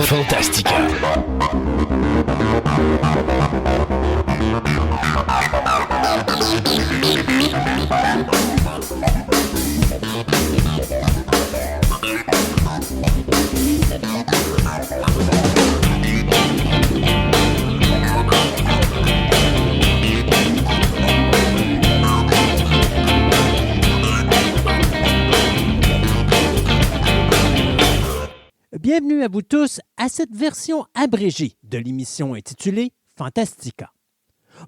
Fantastica. Bienvenue à vous tous à cette version abrégée de l'émission intitulée Fantastica.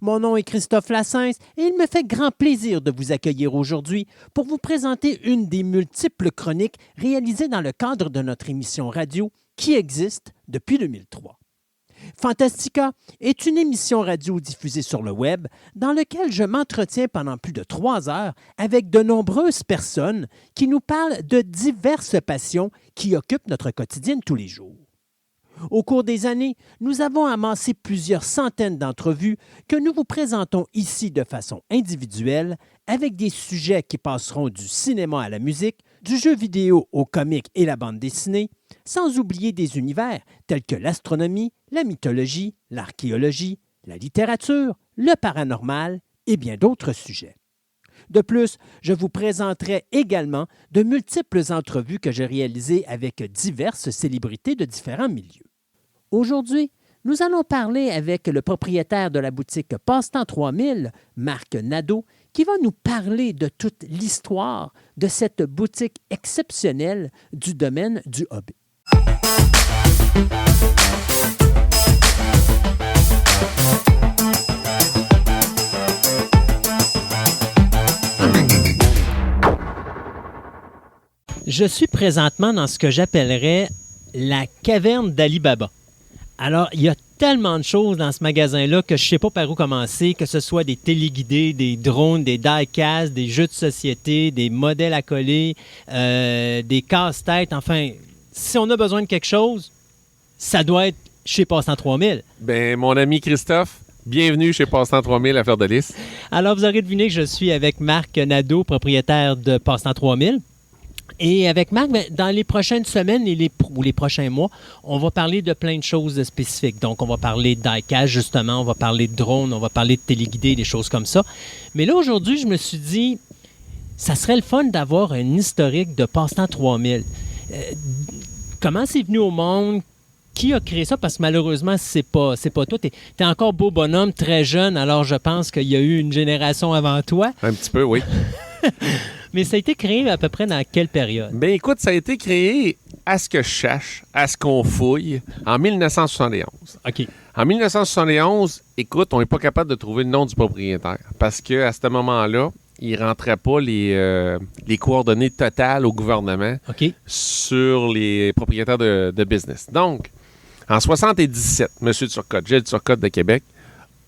Mon nom est Christophe Lassens et il me fait grand plaisir de vous accueillir aujourd'hui pour vous présenter une des multiples chroniques réalisées dans le cadre de notre émission radio qui existe depuis 2003. Fantastica est une émission radio diffusée sur le web dans laquelle je m'entretiens pendant plus de 3 heures avec de nombreuses personnes qui nous parlent de diverses passions qui occupent notre quotidien de tous les jours. Au cours des années, nous avons amassé plusieurs centaines d'entrevues que nous vous présentons ici de façon individuelle avec des sujets qui passeront du cinéma à la musique, du jeu vidéo au comique et la bande dessinée, sans oublier des univers tels que l'astronomie, la mythologie, l'archéologie, la littérature, le paranormal et bien d'autres sujets. De plus, je vous présenterai également de multiples entrevues que j'ai réalisées avec diverses célébrités de différents milieux. Aujourd'hui, nous allons parler avec le propriétaire de la boutique Passe-Temps 3000, Marc Nadeau, qui va nous parler de toute l'histoire de cette boutique exceptionnelle du domaine du hobby. Je suis présentement dans ce que j'appellerais la caverne d'Ali Baba. Alors, il y a tellement de choses dans ce magasin-là que je ne sais pas par où commencer, que ce soit des téléguidés, des drones, des die-casts, des jeux de société, des modèles à coller, des casse-têtes. Enfin, si on a besoin de quelque chose, ça doit être chez Passe-Temps 3000. Ben, mon ami Christophe, bienvenue chez Passe-Temps 3000 à Fleur de Lys. Alors, vous aurez deviné que je suis avec Marc Nadeau, propriétaire de Passe-Temps 3000. Et avec Marc, dans les prochaines semaines ou les prochains mois, on va parler de plein de choses spécifiques. Donc, on va parler de die-cast, justement, on va parler de drones, on va parler de téléguidés, des choses comme ça. Mais là, aujourd'hui, je me suis dit, ça serait le fun d'avoir un historique de Passe-Temps 3000. Comment c'est venu au monde? Qui a créé ça? Parce que malheureusement, c'est pas toi. T'es encore beau bonhomme, très jeune, alors je pense qu'il y a eu une génération avant toi. Un petit peu, oui. Mais ça a été créé à peu près dans quelle période? Ben écoute, ça a été créé, à ce que je cherche, à ce qu'on fouille, en 1971. OK. En 1971, écoute, on n'est pas capable de trouver le nom du propriétaire parce qu'à ce moment-là, il ne rentrait pas les coordonnées totales au gouvernement sur les propriétaires de business. Donc, en 1977, M. Turcotte, Gilles Turcotte de Québec,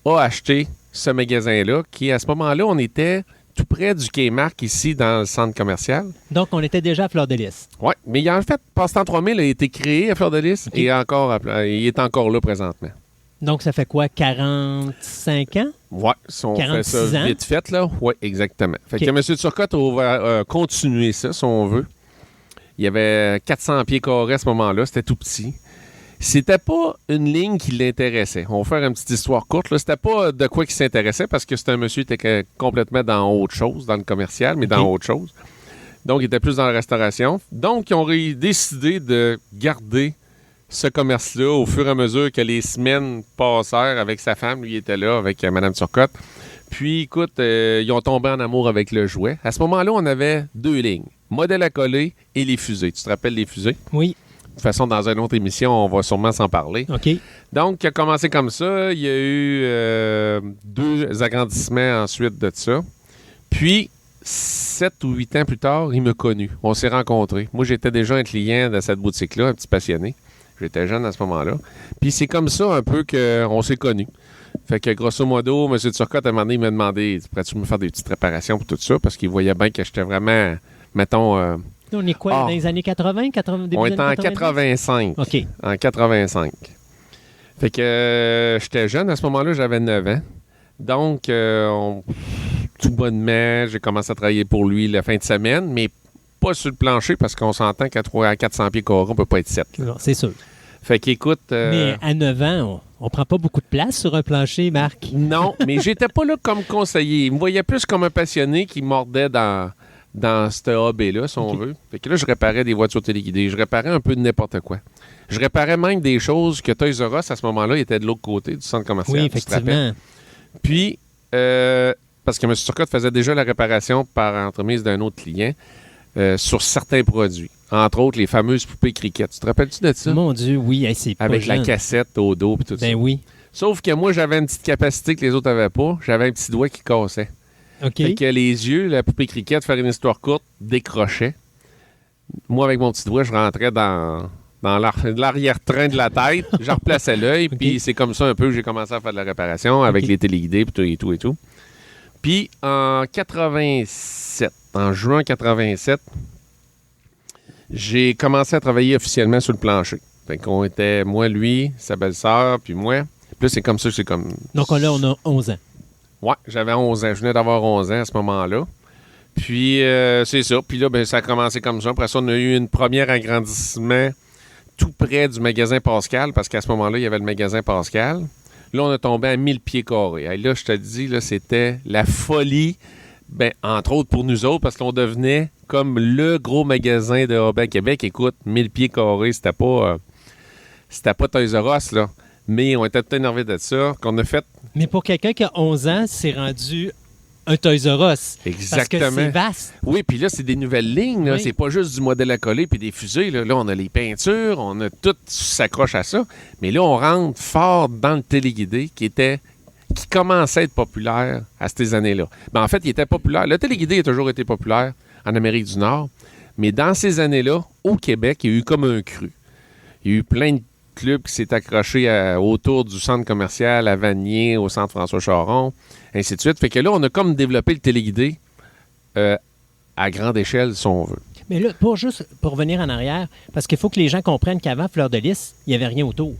a acheté ce magasin-là qui, à ce moment-là, on était tout près du Quai Marc, ici, dans le centre commercial. Donc, on était déjà à Fleur de Lys. Oui, mais en fait, Passe-Temps 3000 a été créé à Fleur de Lys et il est encore là présentement. Donc, ça fait quoi, 45 ans? Oui, si on 46 fait ça ans? vite fait, là. Oui, exactement. Fait que M. Turcotte a continué ça, si on veut. Il y avait 400 pieds carrés à ce moment-là, c'était tout petit. C'était pas une ligne qui l'intéressait. On va faire une petite histoire courte. Là. C'était pas de quoi qui s'intéressait parce que c'était un monsieur qui était complètement dans autre chose, dans le commercial, mais dans autre chose. Donc, il était plus dans la restauration. Donc, ils ont décidé de garder ce commerce-là au fur et à mesure que les semaines passèrent avec sa femme. Lui, il était là avec Mme Turcotte. Puis, écoute, ils ont tombé en amour avec le jouet. À ce moment-là, on avait 2 lignes. Modèle à coller et les fusées. Tu te rappelles les fusées? Oui. De toute façon, dans une autre émission, on va sûrement s'en parler. OK. Donc, il a commencé comme ça. Il y a eu 2 agrandissements ensuite de ça. Puis, 7 ou 8 ans plus tard, il m'a connu. On s'est rencontrés. Moi, j'étais déjà un client de cette boutique-là, un petit passionné. J'étais jeune à ce moment-là. Puis, c'est comme ça un peu qu'on s'est connus. Fait que, grosso modo, M. Turcotte, à un moment donné, il m'a demandé « Pourrais-tu me faire des petites réparations pour tout ça? » Parce qu'il voyait bien que j'étais vraiment, mettons... on est quoi, dans les années 80? Début on des est années en 85. OK. En 85. Fait que j'étais jeune. À ce moment-là, j'avais 9 ans. Donc, tout bonnement, j'ai commencé à travailler pour lui la fin de semaine, mais pas sur le plancher parce qu'on s'entend qu'à 400 pieds carrés, on ne peut pas être 7. Non, c'est sûr. Fait qu'écoute... Mais à 9 ans, on prend pas beaucoup de place sur un plancher, Marc. Non, mais j'étais pas là comme conseiller. Il me voyait plus comme un passionné qui mordait dans ce hobby-là, si on veut. Fait que là, je réparais des voitures téléguidées. Je réparais un peu de n'importe quoi. Je réparais même des choses que Toys R Us, à ce moment-là, était de l'autre côté du centre commercial. Oui, effectivement. Puis, parce que M. Turcotte faisait déjà la réparation par entremise d'un autre client sur certains produits. Entre autres, les fameuses poupées cricket. Tu te rappelles-tu de ça? Mon Dieu, oui. Hey, c'est pas Avec la jeune. cassette au dos et tout ça. Ben oui. Sauf que moi, j'avais une petite capacité que les autres n'avaient pas. J'avais un petit doigt qui cassait. OK. Fait que les yeux, la poupée cricket, faire une histoire courte, décrochait. Moi, avec mon petit doigt, je rentrais dans l'arrière-train de la tête. Je replaçais l'œil. OK. Puis c'est comme ça un peu que j'ai commencé à faire de la réparation avec les téléguidés et tout. Puis en 87, en juin 87, j'ai commencé à travailler officiellement sur le plancher. Fait qu'on était, moi, lui, sa belle-sœur, puis moi. Puis là, c'est comme ça, c'est comme... Donc là, on a 11 ans. Ouais, j'avais 11 ans. Je venais d'avoir 11 ans à ce moment-là. Puis, c'est ça. Puis là, ben, ça a commencé comme ça. Après ça, on a eu une première agrandissement tout près du magasin Pascal, parce qu'à ce moment-là, il y avait le magasin Pascal. Là, on a tombé à 1000 pieds carrés. Et là, je te dis, là, c'était la folie, ben, entre autres pour nous autres, parce qu'on devenait comme le gros magasin de hobby à Québec. Écoute, 1000 pieds carrés, c'était pas Toys R Us, là. Mais on était tout énervés de ça, qu'on a fait... Mais pour quelqu'un qui a 11 ans, c'est rendu un Toys R Us. Exactement. Parce que c'est vaste. Oui, puis là, c'est des nouvelles lignes. Là. Oui. C'est pas juste du modèle à coller puis des fusées. Là, on a les peintures, on a tout s'accroche à ça. Mais là, on rentre fort dans le téléguidé qui commençait à être populaire à ces années-là. Ben, en fait, il était populaire. Le téléguidé a toujours été populaire en Amérique du Nord. Mais dans ces années-là, au Québec, il y a eu comme un cru. Il y a eu plein de club qui s'est accroché autour du centre commercial à Vanier, au centre François-Charon, ainsi de suite. Fait que là, on a comme développé le téléguidé à grande échelle, si on veut. Mais là, pour revenir en arrière, parce qu'il faut que les gens comprennent qu'avant Fleur de Lys, il n'y avait rien autour.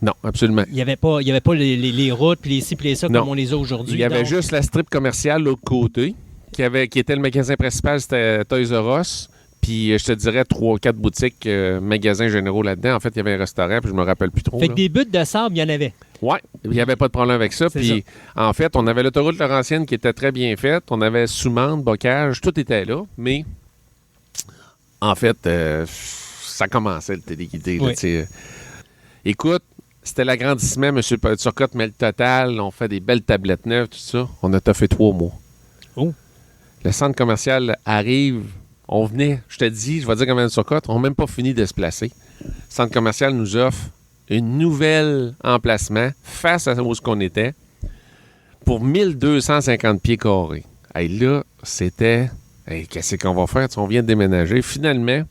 Non, absolument. Il n'y avait pas les routes, puis les ci, puis les ça, Non. comme on les a aujourd'hui. Il y avait Donc, juste la strip commerciale de l'autre côté, qui était le magasin principal, c'était Toys R Us. Puis je te dirais 3-4 boutiques, magasins généraux là-dedans. En fait, il y avait un restaurant, puis je me rappelle plus trop. Fait que là. des buttes de sable, il y en avait. Oui, il n'y avait pas de problème avec ça. C'est Puis en fait, on avait l'autoroute Laurentienne qui était très bien faite. On avait Soumande, Bocage, tout était là. Mais en fait, ça commençait le téléguidé. Là, Oui. Écoute, c'était l'agrandissement. M. Turcotte met le total. On fait des belles tablettes neuves, tout ça. On a fait 3 mois. Oh. Le centre commercial arrive. On venait, je te dis, je vais dire comme M. Turcotte, on n'a même pas fini de se placer. Le centre commercial nous offre une nouvelle emplacement face à où qu'on était pour 1250 pieds carrés. Et là, c'était... qu'est-ce qu'on va faire? On vient de déménager. Finalement,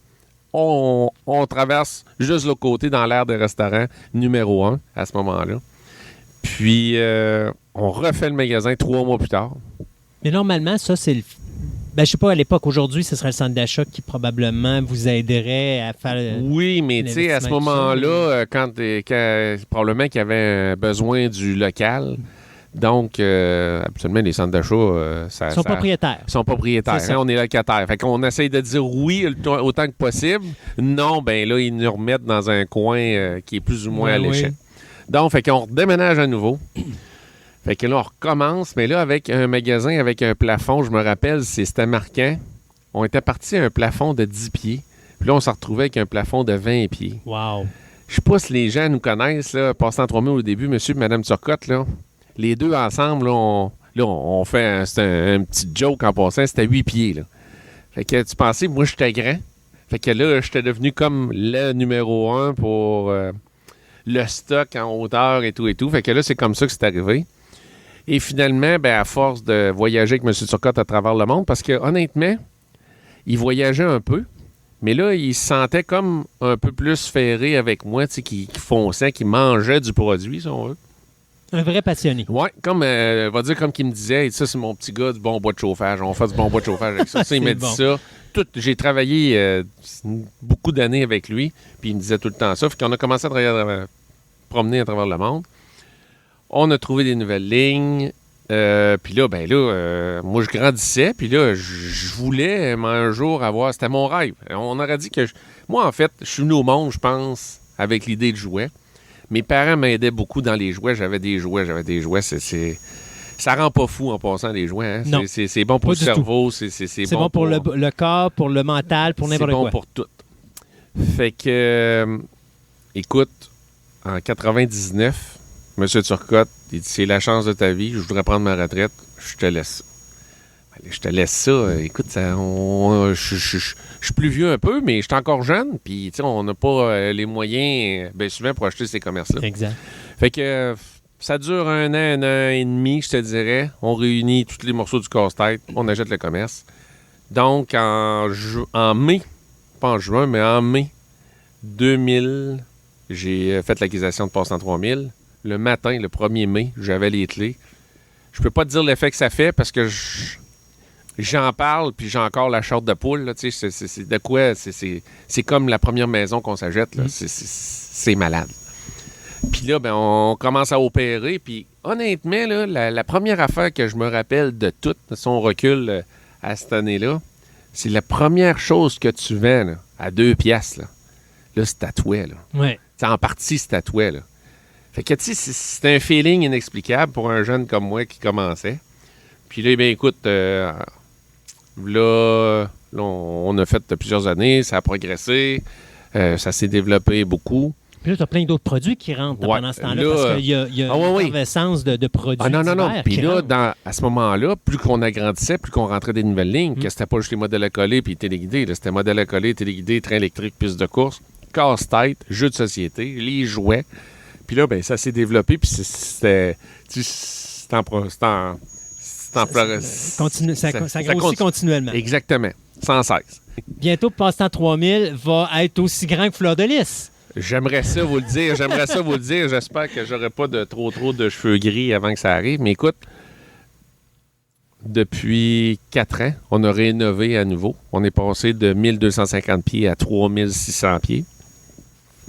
on traverse juste l'autre côté dans l'aire de restaurant numéro 1 à ce moment-là. Puis, on refait le magasin 3 mois plus tard. Mais normalement, ça, c'est le... Ben, je sais pas, à l'époque, aujourd'hui, ce serait le centre d'achat qui probablement vous aiderait à faire... Oui, mais tu sais, à ce moment-là, quand probablement qu'il y avait besoin du local, donc, absolument, les centres d'achat... Ils sont propriétaires. Ils sont propriétaires. C'est ça. On est locataires. Fait qu'on essaye de dire oui autant que possible. Non, ben là, ils nous remettent dans un coin qui est plus ou moins Ouais, alléchant. oui. Donc, fait qu'on redéménage à nouveau. Fait que là, on recommence, mais là, avec un magasin avec un plafond, je me rappelle, c'était marquant. On était parti à un plafond de 10 pieds. Puis là, on s'est retrouvé avec un plafond de 20 pieds. Wow. Je sais pas si les gens nous connaissent, là, passant 3 mois au début, monsieur et madame Turcotte, là. Les deux ensemble, là, on fait un petit joke en passant, c'était 8 pieds, là. Fait que tu pensais, moi, j'étais grand. Fait que là, j'étais devenu comme le numéro 1 pour le stock en hauteur et tout. Fait que là, c'est comme ça que c'est arrivé. Et finalement, ben, à force de voyager avec M. Turcotte à travers le monde, parce que honnêtement, il voyageait un peu, mais là, il se sentait comme un peu plus ferré avec moi, tu sais, qui fonçait, qui mangeait du produit, si on veut. Un vrai passionné. Oui, comme, va dire comme qu'il me disait, hey, ça, c'est mon petit gars du bon bois de chauffage, on fait du bon bois de chauffage avec ça. Il m'a dit ça. J'ai travaillé beaucoup d'années avec lui, puis il me disait tout le temps ça. Fait qu'on a commencé à promener à travers le monde. On a trouvé des nouvelles lignes. Puis là, moi, je grandissais. Puis là, je voulais un jour avoir... C'était mon rêve. On aurait dit que... Moi, en fait, je suis venu au monde, je pense, avec l'idée de jouets. Mes parents m'aidaient beaucoup dans les jouets. J'avais des jouets. Ça rend pas fou en passant les jouets. Hein? Non. C'est bon pour le cerveau. C'est bon pour le corps, pour le mental, pour n'importe quoi. C'est bon pour tout. Fait que, écoute, en 99, M. Turcotte, il dit, c'est la chance de ta vie, je voudrais prendre ma retraite, je te laisse ça. Allez, je te laisse ça. Écoute, je suis plus vieux un peu, mais je suis encore jeune, puis on n'a pas les moyens, bien souvent, pour acheter ces commerces-là. Exact. Fait que ça dure un an et demi, je te dirais. On réunit tous les morceaux du casse-tête, on achète le commerce. Donc, en mai, pas en juin, mais en mai 2000, j'ai fait l'acquisition de Passe-Temps 3000. Le matin, le 1er mai, j'avais les clés. Je peux pas te dire l'effet que ça fait parce que j'en parle, puis j'ai encore la chatte de poule. Là, c'est de quoi? C'est comme la première maison qu'on s'achète. Là. C'est malade. Puis là, ben, on commence à opérer. Puis honnêtement, là, la première affaire que je me rappelle de tout, de son recul à cette année-là, c'est la première chose que tu vends là, à 2 piastres. Là, c'est tatoué. Là. Ouais. En partie, c'est tatoué. Là. Fait que, tu sais, c'est un feeling inexplicable pour un jeune comme moi qui commençait. Puis là, bien, écoute, là, on a fait plusieurs années, ça a progressé, ça s'est développé beaucoup. Puis là, tu as plein d'autres produits qui rentrent pendant ce temps-là, parce qu'il y a une effervescence de produits non. Puis là, à ce moment-là, plus qu'on agrandissait, plus qu'on rentrait des nouvelles lignes, que c'était pas juste les modèles à coller puis téléguidés, là, c'était modèles à coller, téléguidés, train électrique, piste de course, casse-tête, jeux de société, les jouets. Puis là, ben ça s'est développé, puis ça grossit continuellement. Exactement, sans cesse. Bientôt, Passe-Temps 3000 va être aussi grand que Fleur de Lys. J'aimerais ça vous le dire. J'espère que j'aurai pas de trop de cheveux gris avant que ça arrive. Mais écoute, depuis 4 ans, on a rénové à nouveau. On est passé de 1250 pieds à 3600 pieds.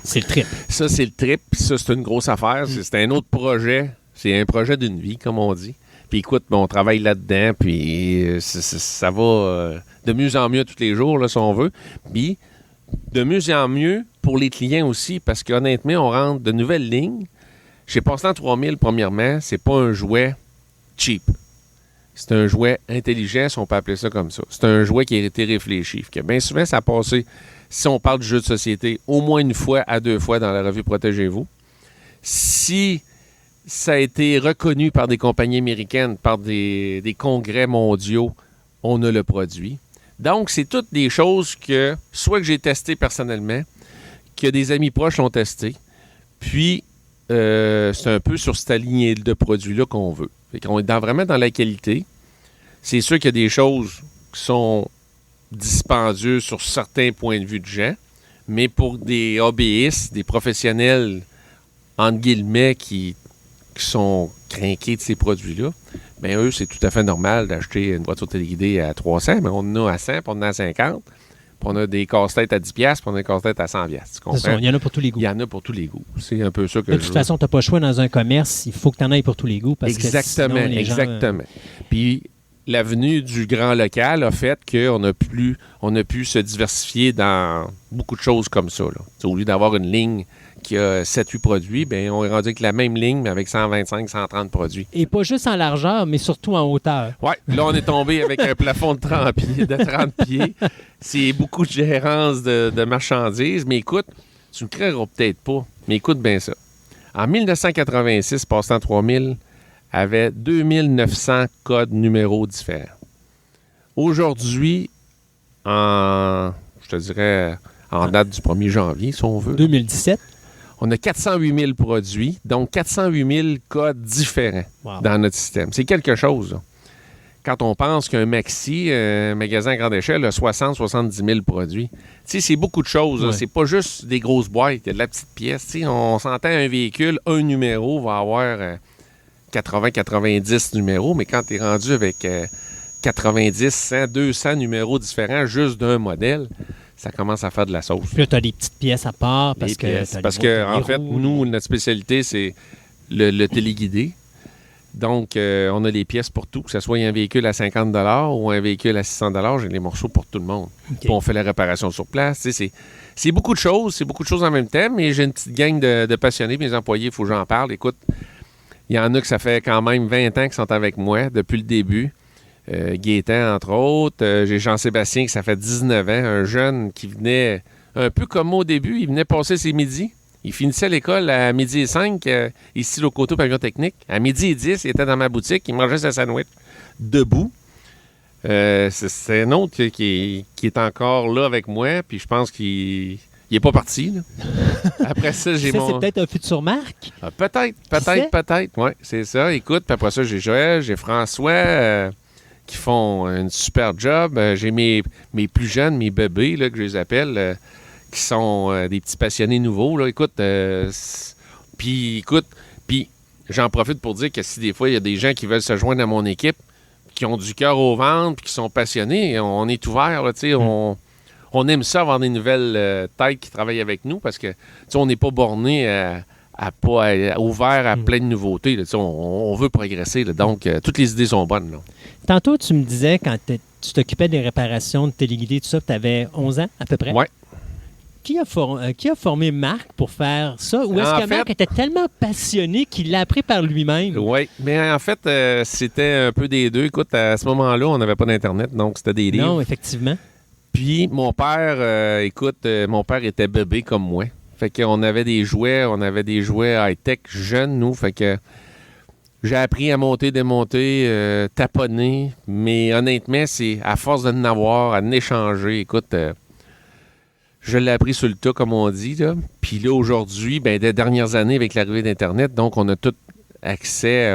C'est le trip. Ça, c'est le trip. Ça, c'est une grosse affaire. C'est un autre projet. C'est un projet d'une vie, comme on dit. Puis écoute, on travaille là-dedans. Puis ça va de mieux en mieux tous les jours, là, si on veut. Puis de mieux en mieux pour les clients aussi, parce qu'honnêtement, on rentre de nouvelles lignes. Chez Passe-Temps 3000, premièrement, c'est pas un jouet cheap. C'est un jouet intelligent, si on peut appeler ça comme ça. C'est un jouet qui a été réfléchi. Que bien souvent, ça a passé, si on parle de jeu de société, au moins 1 fois à 2 fois dans la revue Protégez-vous. Si ça a été reconnu par des compagnies américaines, par des congrès mondiaux, on a le produit. Donc, c'est toutes des choses que, soit que j'ai testées personnellement, que des amis proches l'ont testé, puis c'est un peu sur cette lignée de produits-là qu'on veut. Fait qu'on est vraiment dans la qualité. C'est sûr qu'il y a des choses qui sont dispendieuses sur certains points de vue de gens, mais pour des hobbyistes, des professionnels, entre guillemets, qui sont crinqués de ces produits-là, bien, eux, c'est tout à fait normal d'acheter une voiture téléguidée à 300, mais on en a à 100, puis on en a à 50, puis on a des casse-têtes à 10$, puis on a des casse-têtes à 100$. Tu comprends? Ça, il y en a pour tous les goûts. Il y en a pour tous les goûts. C'est un peu ça que de toute façon, tu n'as pas le choix dans un commerce. Il faut que tu en ailles pour tous les goûts. Parce exactement, que sinon, exactement. Puis, l'avenue du grand local a fait qu'on a pu se diversifier dans beaucoup de choses comme ça. Là. Au lieu d'avoir une ligne qui a 7-8 produits, bien, on est rendu avec la même ligne, mais avec 125-130 produits. Et pas juste en largeur, mais surtout en hauteur. Oui, là, on est tombé avec un plafond de 30 pieds. C'est beaucoup de gérance de marchandises. Mais écoute, tu ne créeras peut-être pas, mais écoute bien ça. En 1986, Passe-Temps 3000 avait 2900 codes numéros différents. Aujourd'hui, en date du 1er janvier, si on veut. 2017. On a 408 000 produits, donc 408 000 codes différents dans notre système. C'est quelque chose. Là. Quand on pense qu'un maxi, un magasin à grande échelle, a 60-70 000 produits. Tu sais, c'est beaucoup de choses. Ouais. C'est pas juste des grosses boîtes, il y a de la petite pièce. Tu sais, on s'entend un véhicule, un numéro va avoir 80-90 numéros, mais quand tu es rendu avec 90, 100, 200 numéros différents juste d'un modèle, ça commence à faire de la sauce. Puis là, tu as des petites pièces à part parce que en fait, nous, notre spécialité, c'est le téléguidé. Donc, on a les pièces pour tout, que ce soit un véhicule à 50$ ou un véhicule à 600$, j'ai les morceaux pour tout le monde. Okay. Puis on fait la réparation sur place. Tu sais, c'est beaucoup de choses en même temps, mais j'ai une petite gang de passionnés. Mes employés, il faut que j'en parle. Écoute, il y en a que ça fait quand même 20 ans qu'ils sont avec moi depuis le début. Gaétan, entre autres. J'ai Jean-Sébastien, qui ça fait 19 ans, un jeune qui venait un peu comme moi au début. Il venait passer ses midis. Il finissait l'école à 12h05, ici, au Coteau Pavillon Technique. À 12h10, il était dans ma boutique. Il mangeait sa sandwich debout. C'est un autre qui est encore là avec moi, puis je pense qu'il n'est pas parti. Là. Après ça, j'ai c'est peut-être un futur Marc? Peut-être. Oui, c'est ça. Écoute, puis après ça, j'ai Joël, j'ai François, qui font un super job. J'ai mes plus jeunes, mes bébés, là, que je les appelle, qui sont des petits passionnés nouveaux. Là. Écoute, puis j'en profite pour dire que si des fois, il y a des gens qui veulent se joindre à mon équipe, qui ont du cœur au ventre, puis qui sont passionnés, on est ouvert, là, on aime ça avoir des nouvelles têtes qui travaillent avec nous, parce que on n'est pas borné ouvert à plein de nouveautés. Là, on veut progresser, là, donc toutes les idées sont bonnes. Là. Tantôt, tu me disais, quand tu t'occupais des réparations de téléguidés, tout ça, tu avais 11 ans à peu près? Oui. Qui a formé Marc pour faire ça? Ou est-ce que Marc était tellement passionné qu'il l'a appris par lui-même? Oui, mais en fait, c'était un peu des deux. Écoute, à ce moment-là, on n'avait pas d'Internet, donc c'était des livres. Non, effectivement. Puis mon père, mon père était bébé comme moi. Fait qu'on avait des jouets high-tech jeunes, nous. Fait que j'ai appris à monter, démonter, taponner. Mais honnêtement, c'est à force de n'avoir, à n'échanger. Écoute, je l'ai appris sur le tas, comme on dit. Là. Puis là, aujourd'hui, des dernières années, avec l'arrivée d'Internet, donc on a tout accès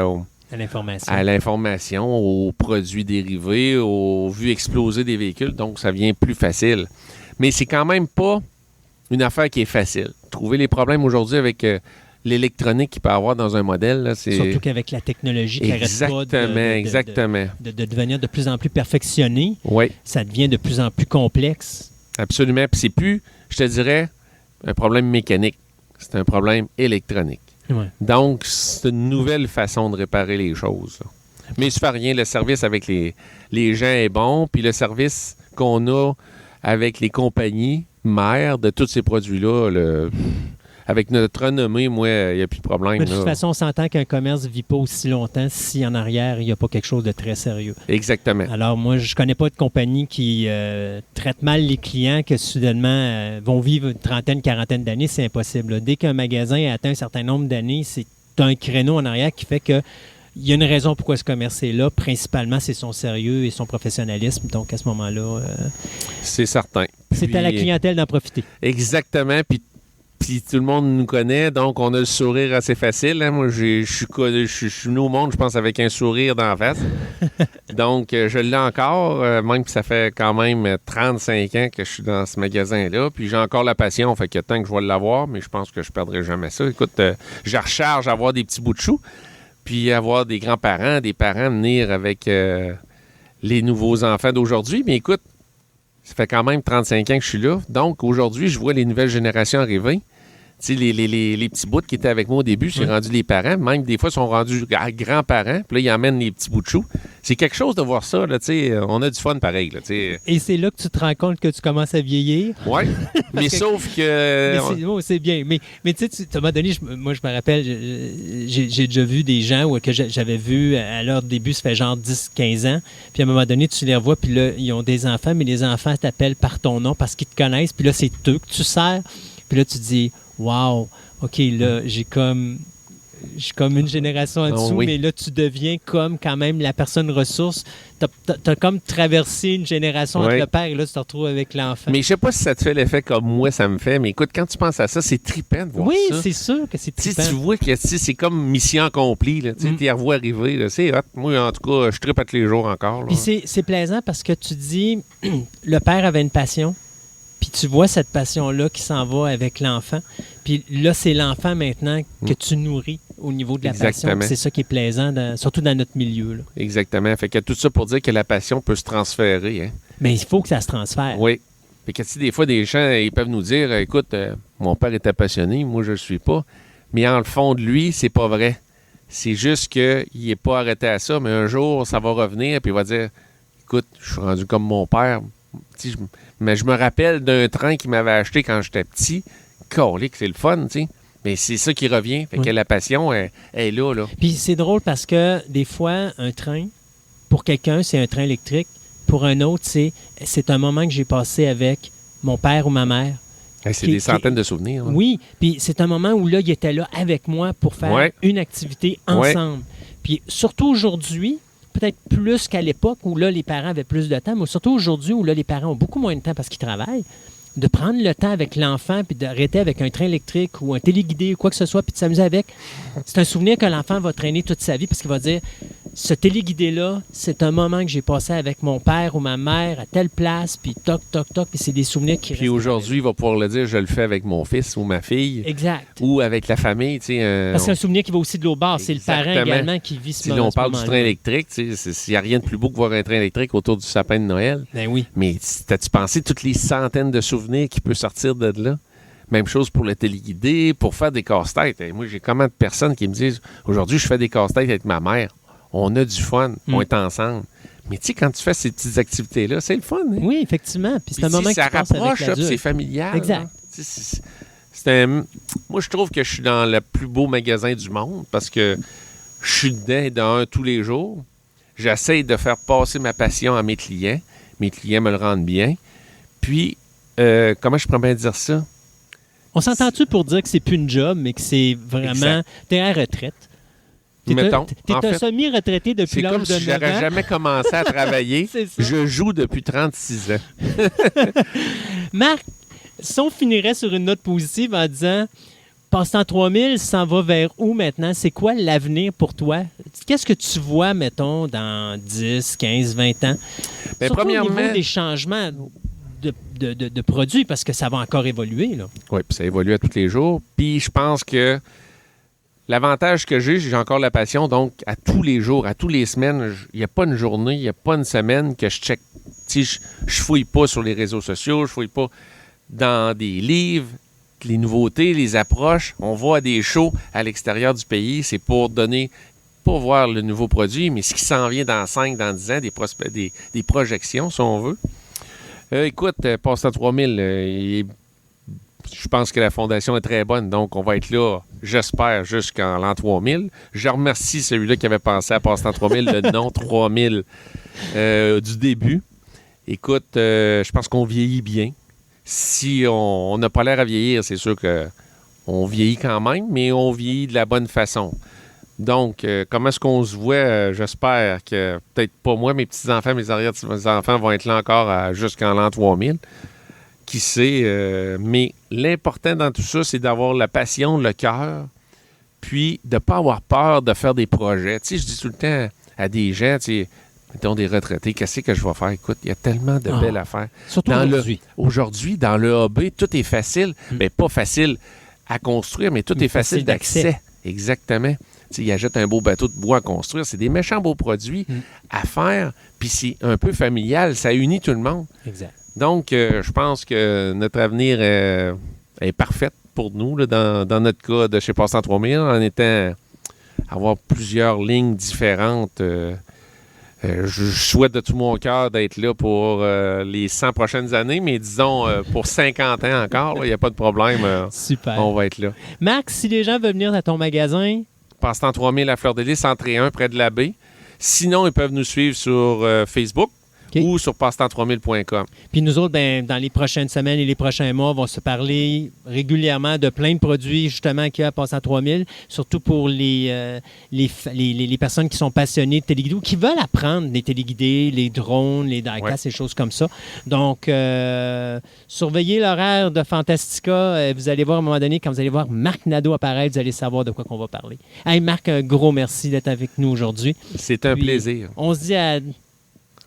à l'information, aux produits dérivés, aux vues exploser des véhicules. Donc, ça devient plus facile. Mais c'est quand même pas une affaire qui est facile. Trouver les problèmes aujourd'hui avec l'électronique qu'il peut y avoir dans un modèle, là, c'est... Surtout qu'avec la technologie qui n'arrête pas de devenir de plus en plus perfectionnée, ça devient de plus en plus complexe. Absolument. Puis c'est plus, je te dirais, un problème mécanique. C'est un problème électronique. Ouais. Donc, c'est une nouvelle façon de réparer les choses. Là. Mais ça ne fait rien. Le service avec les gens est bon. Puis le service qu'on a avec les compagnies mères de tous ces produits-là, avec notre renommée, moi, il n'y a plus de problème. Mais de toute façon, on s'entend qu'un commerce ne vit pas aussi longtemps si en arrière, il n'y a pas quelque chose de très sérieux. Exactement. Alors, moi, je ne connais pas de compagnie qui traite mal les clients, que soudainement vont vivre une trentaine, quarantaine d'années. C'est impossible. Là. Dès qu'un magasin a atteint un certain nombre d'années, c'est un créneau en arrière qui fait que il y a une raison pourquoi ce commerce est là. Principalement, c'est son sérieux et son professionnalisme. Donc, à ce moment-là... c'est certain. C'est à la clientèle d'en profiter. Exactement. Puis tout le monde nous connaît, donc on a le sourire assez facile. Hein? Moi, je suis venu au monde, je pense, avec un sourire dans la face. Donc, je l'ai encore, même que ça fait quand même 35 ans que je suis dans ce magasin-là. Puis j'ai encore la passion, fait que tant que je vais l'avoir, mais je pense que je ne perdrai jamais ça. Écoute, je recharge à avoir des petits bouts de chou, puis avoir des grands-parents, des parents venir avec les nouveaux enfants d'aujourd'hui. Mais écoute, ça fait quand même 35 ans que je suis là. Donc, aujourd'hui, je vois les nouvelles générations arriver. Tu sais, les petits bouts qui étaient avec moi au début, c'est rendu les parents. Même des fois, ils sont rendus grands-parents. Puis là, ils emmènent les petits bouts de chou. C'est quelque chose de voir ça. Là, tu sais, on a du fun pareil. Là, tu sais. Et c'est là que tu te rends compte que tu commences à vieillir. Oui, mais sauf que... c'est bien. Mais tu sais, à un moment donné, moi, je me rappelle, j'ai déjà vu des gens que j'avais vus à leur début, ça fait genre 10-15 ans. Puis à un moment donné, tu les revois, puis là, ils ont des enfants, mais les enfants t'appellent par ton nom parce qu'ils te connaissent. Puis là, c'est eux que tu sers. Puis là, tu te dis... Wow, OK, là, j'ai comme une génération en dessous, mais là, tu deviens comme quand même la personne ressource. T'as comme traversé une génération entre le père et là, tu te retrouves avec l'enfant. Mais je sais pas si ça te fait l'effet comme moi, ça me fait, mais écoute, quand tu penses à ça, c'est trippant de voir ça. Oui, c'est sûr que c'est trippant. Tu vois que c'est comme mission accomplie. Tu les revois arriver. Là, c'est hot. Moi, en tout cas, je trippe à tous les jours encore. Là. Puis c'est plaisant parce que tu dis, le père avait une passion. Puis tu vois cette passion-là qui s'en va avec l'enfant. Puis là, c'est l'enfant maintenant que tu nourris au niveau de la passion. C'est ça qui est plaisant, surtout dans notre milieu. Là. Exactement. Fait qu'il y a tout ça pour dire que la passion peut se transférer. Hein? Mais il faut que ça se transfère. Oui. Fait que si des fois, des gens, ils peuvent nous dire, écoute, mon père était passionné, moi, je ne le suis pas. Mais en le fond de lui, c'est pas vrai. C'est juste qu'il n'est pas arrêté à ça, mais un jour, ça va revenir, puis il va dire, écoute, je suis rendu comme mon père. Mais je me rappelle d'un train qu'il m'avait acheté quand j'étais petit. Colique, c'est le fun, tu sais. Mais c'est ça qui revient. Fait que la passion est là. Puis c'est drôle parce que des fois, un train, pour quelqu'un, c'est un train électrique. Pour un autre, c'est un moment que j'ai passé avec mon père ou ma mère. C'est des centaines de souvenirs. Oui, puis c'est un moment où là, il était là avec moi pour faire une activité ensemble. Puis surtout aujourd'hui, peut-être plus qu'à l'époque où là, les parents avaient plus de temps, mais surtout aujourd'hui où là, les parents ont beaucoup moins de temps parce qu'ils travaillent, de prendre le temps avec l'enfant puis d'arrêter avec un train électrique ou un téléguidé ou quoi que ce soit puis de s'amuser avec, c'est un souvenir que l'enfant va traîner toute sa vie parce qu'il va dire ce téléguidé-là, c'est un moment que j'ai passé avec mon père ou ma mère à telle place, puis toc, toc, toc, puis c'est des souvenirs qui restent. Puis aujourd'hui, il va pouvoir le dire, je le fais avec mon fils ou ma fille. Exact. Ou avec la famille. Parce que c'est un souvenir qui va aussi de l'autre bord. C'est le parent également qui vit ce moment. Si on parle du train électrique, il n'y a rien de plus beau que voir un train électrique autour du sapin de Noël. Ben oui. Mais t'as-tu pensé toutes les centaines de souvenirs qui peuvent sortir de là? Même chose pour le téléguidé, pour faire des casse-têtes. Et moi, j'ai comment de personnes qui me disent, aujourd'hui, je fais des casse-têtes avec ma mère. On a du fun, on est ensemble. Mais tu sais, quand tu fais ces petites activités-là, c'est le fun. Hein? Oui, effectivement. Puis c'est un moment que ça rapproche, c'est familial. Exact. Moi, je trouve que je suis dans le plus beau magasin du monde parce que je suis dedans tous les jours. J'essaie de faire passer ma passion à mes clients. Mes clients me le rendent bien. Puis, comment je pourrais bien dire ça? On s'entend-tu pour dire que c'est plus une job, mais que c'est vraiment... T'es à la retraite. T'es un semi-retraité depuis l'âge de 9 ans. C'est comme si j'aurais jamais commencé à travailler. Je joue depuis 36 ans. Marc, si on finirait sur une note positive en disant Passe-temps 3000 s'en va vers où maintenant? C'est quoi l'avenir pour toi? Qu'est-ce que tu vois, mettons, dans 10, 15, 20 ans? Bien, surtout premièrement, au niveau des changements de produits, parce que ça va encore évoluer. Là. Oui, puis ça évolue à tous les jours. Puis je pense que l'avantage que j'ai encore la passion, donc à tous les jours, à toutes les semaines, il n'y a pas une journée, il n'y a pas une semaine que je check. Je fouille pas sur les réseaux sociaux, je fouille pas dans des livres, les nouveautés, les approches. On va à des shows à l'extérieur du pays, c'est pour voir le nouveau produit, mais ce qui s'en vient dans 5, dans 10 ans, des projections, si on veut. Écoute, Passe-temps 3000, je pense que la fondation est très bonne, donc on va être là, j'espère, jusqu'en l'an 3000. Je remercie celui-là qui avait pensé à Passe-temps 3000, le nom 3000 du début. Écoute, je pense qu'on vieillit bien. Si on n'a pas l'air à vieillir, c'est sûr qu'on vieillit quand même, mais on vieillit de la bonne façon. Donc, comment est-ce qu'on se voit? J'espère que, peut-être pas moi, mes petits-enfants, mes arrière-petits-enfants vont être là encore jusqu'en l'an 3000. Qui sait, mais l'important dans tout ça, c'est d'avoir la passion, le cœur, puis de ne pas avoir peur de faire des projets. Tu sais, je dis tout le temps à des gens, tu sais, mettons des retraités, qu'est-ce que je vais faire? Écoute, il y a tellement de belles affaires. Surtout aujourd'hui. Aujourd'hui, dans le hobby, tout est facile. Mais pas facile à construire, mais tout est facile d'accès. Exactement. Tu sais, ils achètent un beau bateau de bois à construire. C'est des méchants beaux produits à faire, puis c'est un peu familial. Ça unit tout le monde. Exact. Donc, je pense que notre avenir est parfait pour nous, là, dans notre cas de chez Passe-temps 3000, en étant avoir plusieurs lignes différentes. Je souhaite de tout mon cœur d'être là pour les 100 prochaines années, mais disons pour 50 ans encore, il n'y a pas de problème. Super. On va être là. Max, si les gens veulent venir à ton magasin... Passe-temps 3000 à Fleur-de-Lys, entrée 1, près de la baie. Sinon, ils peuvent nous suivre sur Facebook. Ou sur passe-temps3000.com. Puis nous autres, dans les prochaines semaines et les prochains mois, on va se parler régulièrement de plein de produits justement qu'il y a à Passe-temps 3000, surtout pour les personnes qui sont passionnées de téléguidés ou qui veulent apprendre les téléguidés, les drones, les diecast, ces choses comme ça. Donc, surveillez l'horaire de Fantastica. Vous allez voir à un moment donné, quand vous allez voir Marc Nadeau apparaître, vous allez savoir de quoi qu'on va parler. Hey Marc, un gros merci d'être avec nous aujourd'hui. C'est un plaisir. On se dit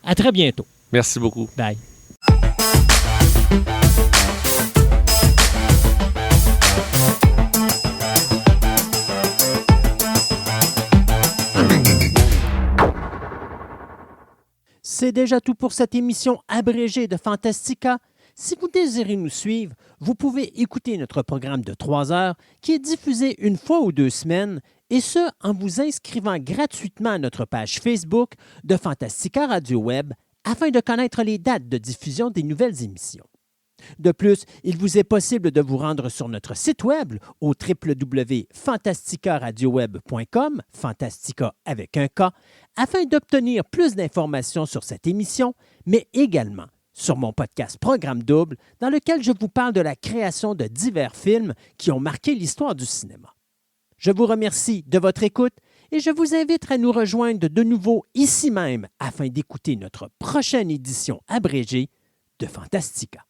à très bientôt. Merci beaucoup. Bye. C'est déjà tout pour cette émission abrégée de Fantastica. Si vous désirez nous suivre, vous pouvez écouter notre programme de 3 heures qui est diffusé une fois ou 2 semaines, et ce, en vous inscrivant gratuitement à notre page Facebook de Fantastica Radio Web, afin de connaître les dates de diffusion des nouvelles émissions. De plus, il vous est possible de vous rendre sur notre site web au www.fantasticaradioweb.com, Fantastica avec un K, afin d'obtenir plus d'informations sur cette émission, mais également sur mon podcast Programme Double, dans lequel je vous parle de la création de divers films qui ont marqué l'histoire du cinéma. Je vous remercie de votre écoute et je vous invite à nous rejoindre de nouveau ici même afin d'écouter notre prochaine édition abrégée de Fantastica.